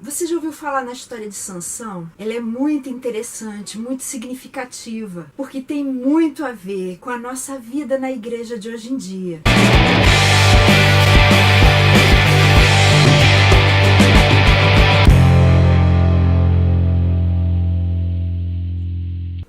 Você já ouviu falar na história de Sansão? Ela é muito interessante, muito significativa, porque tem muito a ver com a nossa vida na igreja de hoje em dia.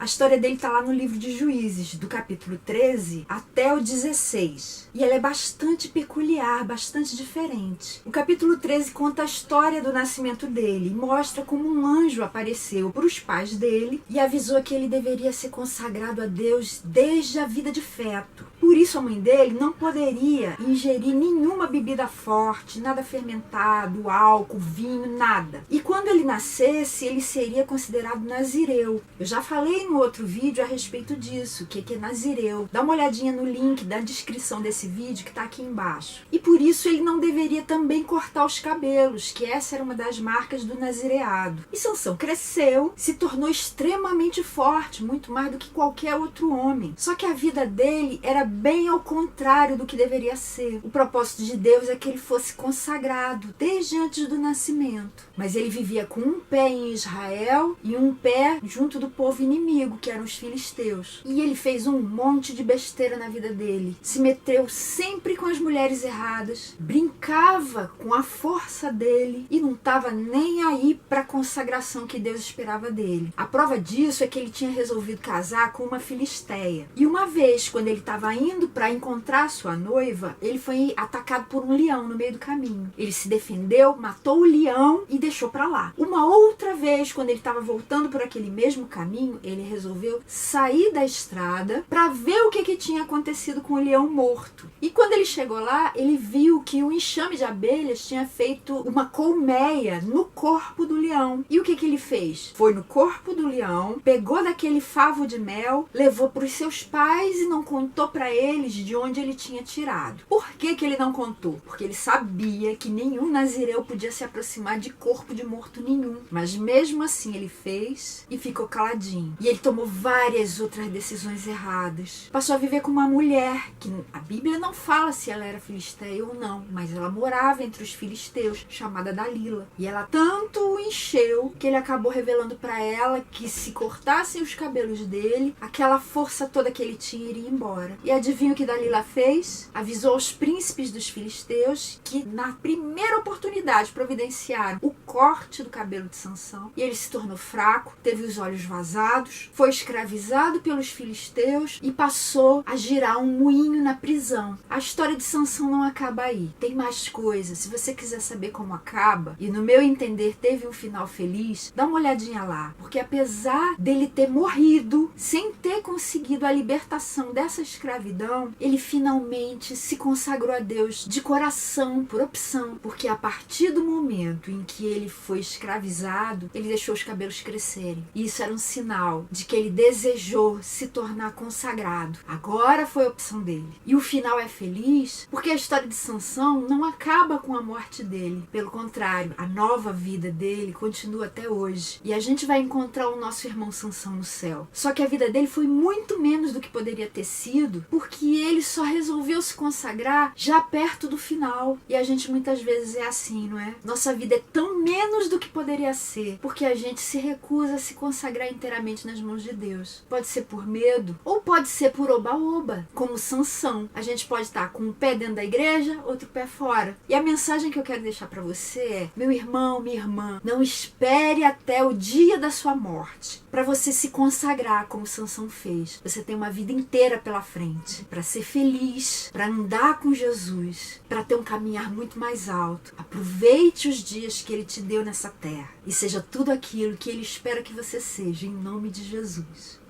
A história dele está lá no livro de Juízes, do capítulo 13 até o 16. E ela é bastante peculiar, bastante diferente. O capítulo 13 conta a história do nascimento dele e mostra como um anjo apareceu para os pais dele e avisou que ele deveria ser consagrado a Deus desde a vida de feto. Por isso a mãe dele não poderia ingerir nenhuma bebida forte, nada fermentado, álcool, vinho, nada. E quando ele nascesse, ele seria considerado nazireu. Eu já falei no outro vídeo a respeito disso, o que é nazireu. Dá uma olhadinha no link da descrição desse vídeo que está aqui embaixo. E por isso ele não deveria também cortar os cabelos, que essa era uma das marcas do nazireado. E Sansão cresceu, se tornou extremamente forte, muito mais do que qualquer outro homem. Só que a vida dele era bem ao contrário do que deveria ser. O propósito de Deus é que ele fosse consagrado desde antes do nascimento. Mas ele vivia com um pé em Israel e um pé junto do povo inimigo, que eram os filisteus. E ele fez um monte de besteira na vida dele. Se meteu sempre com as mulheres erradas, brincava com a força dele e não estava nem aí para a consagração que Deus esperava dele. A prova disso é que ele tinha resolvido casar com uma filisteia. E uma vez, quando ele estava indo para encontrar sua noiva, ele foi atacado por um leão no meio do caminho. Ele se defendeu, matou o leão e deixou para lá. Uma outra vez, quando ele estava voltando por aquele mesmo caminho, ele resolveu sair da estrada para ver o que tinha acontecido com o leão morto. E quando ele chegou lá, ele viu que um enxame de abelhas tinha feito uma colmeia no corpo do leão. E o que ele fez? Foi no corpo do leão, pegou daquele favo de mel, levou para os seus pais e não contou para eles de onde ele tinha tirado. Por que ele não contou? Porque ele sabia que nenhum nazireu podia se aproximar de corpo de morto nenhum. Mas mesmo assim ele fez e ficou caladinho. E ele tomou várias outras decisões erradas. Passou a viver com uma mulher, que a Bíblia não fala se ela era filisteia ou não, mas ela morava entre os filisteus, chamada Dalila. E ela tanto o encheu que ele acabou revelando para ela que se cortassem os cabelos dele, aquela força toda que ele tinha iria embora. E adivinha o que Dalila fez? Avisou aos príncipes dos filisteus que na primeira oportunidade providenciaram o corte do cabelo de Sansão. E ele se tornou fraco, teve os olhos vazados, foi escravizado pelos filisteus e passou a girar um moinho na prisão. A história de Sansão não acaba aí. Tem mais coisas. Se você quiser saber como acaba, e no meu entender teve um final feliz, dá uma olhadinha lá. Porque apesar dele ter morrido sem ter conseguido a libertação dessa escravidão, ele finalmente se consagrou a Deus de coração, por opção, porque a partir do momento em que ele foi escravizado, ele deixou os cabelos crescerem. E isso era um sinal de que ele desejou se tornar consagrado. Agora foi a opção dele. E o final é feliz porque a história de Sansão não acaba com a morte dele. Pelo contrário, a nova vida dele continua até hoje. E a gente vai encontrar o nosso irmão Sansão no céu. Só que a vida dele foi muito menos do que poderia ter sido, porque ele só resolveu se consagrar já perto do final. E a gente muitas vezes é assim, não é? Nossa vida é tão menos do que poderia ser, porque a gente se recusa a se consagrar inteiramente nas mãos de Deus. Pode ser por medo, ou pode ser por oba-oba, como Sansão. A gente pode estar com um pé dentro da igreja, outro pé fora. E a mensagem que eu quero deixar para você é: meu irmão, minha irmã, não espere até o dia da sua morte para você se consagrar como Sansão fez. Você tem uma vida inteira pela frente para ser feliz, para andar com Jesus, para ter um caminhar muito mais alto. Aproveite os dias que Ele te deu nessa terra e seja tudo aquilo que Ele espera que você seja, em nome de Jesus.